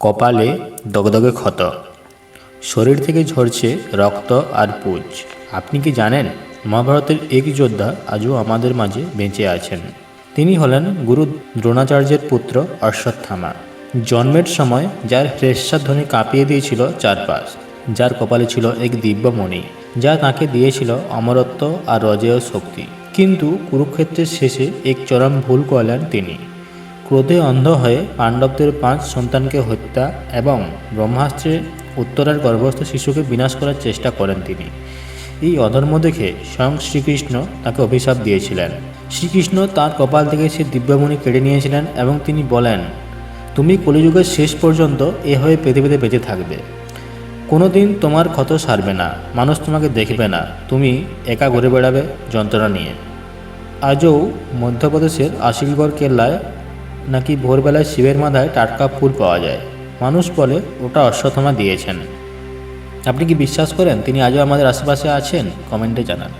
কপালে দগদগে ক্ষত, শরীর থেকে ঝরছে রক্ত আর পুজ। আপনি কি জানেন মহাভারতের এক যোদ্ধা আজও আমাদের মাঝে বেঁচে আছেন? তিনি হলেন গুরু দ্রোণাচার্যের পুত্র অশ্বত্থামা। জন্মের সময় যার শ্রেষ্ঠাধ্বনি কাঁপিয়ে দিয়েছিল চারপাশ, যার কপালে ছিল এক দিব্যমণি যা তাকে দিয়েছিল অমরত্ব আর অজেয় শক্তি। কিন্তু কুরুক্ষেত্রের শেষে এক চরম ভুল করলেন তিনি। ক্রোধে অন্ধ হয়ে পাণ্ডবদের 5 সন্তানকে হত্যা এবং ব্রহ্মাস্ত্রে উত্তরার গর্ভস্থ শিশুকে বিনাশ করার চেষ্টা করেন তিনি। এই অধর্ম দেখে স্বয়ং শ্রীকৃষ্ণ তাকে অভিশাপ দিয়েছিলেন। শ্রীকৃষ্ণ তার কপাল থেকে সে দিব্যমণি কেড়ে নিয়েছিলেন এবং তিনি বলেন, তুমি কলিযুগের শেষ পর্যন্ত এভাবে পৃথিবীতে বেঁচে থাকবে। কোনো দিন তোমার ক্ষত সারবে না, মানুষ তোমাকে দেখবে না, তুমি একা ঘুরে বেড়াবে যন্ত্রণা নিয়ে। আজও মধ্যপ্রদেশের আশিলগড় কেল্লায় নাকি ভোরবেলায় শিবের মাথায় টাটকা ফুল পাওয়া যায়। মানুষ বলে ওটা অশ্বত্থামা দিয়েছেন। আপনি কি বিশ্বাস করেন তিনি আজও আমাদের আশেপাশে আছেন? কমেন্টে জানান।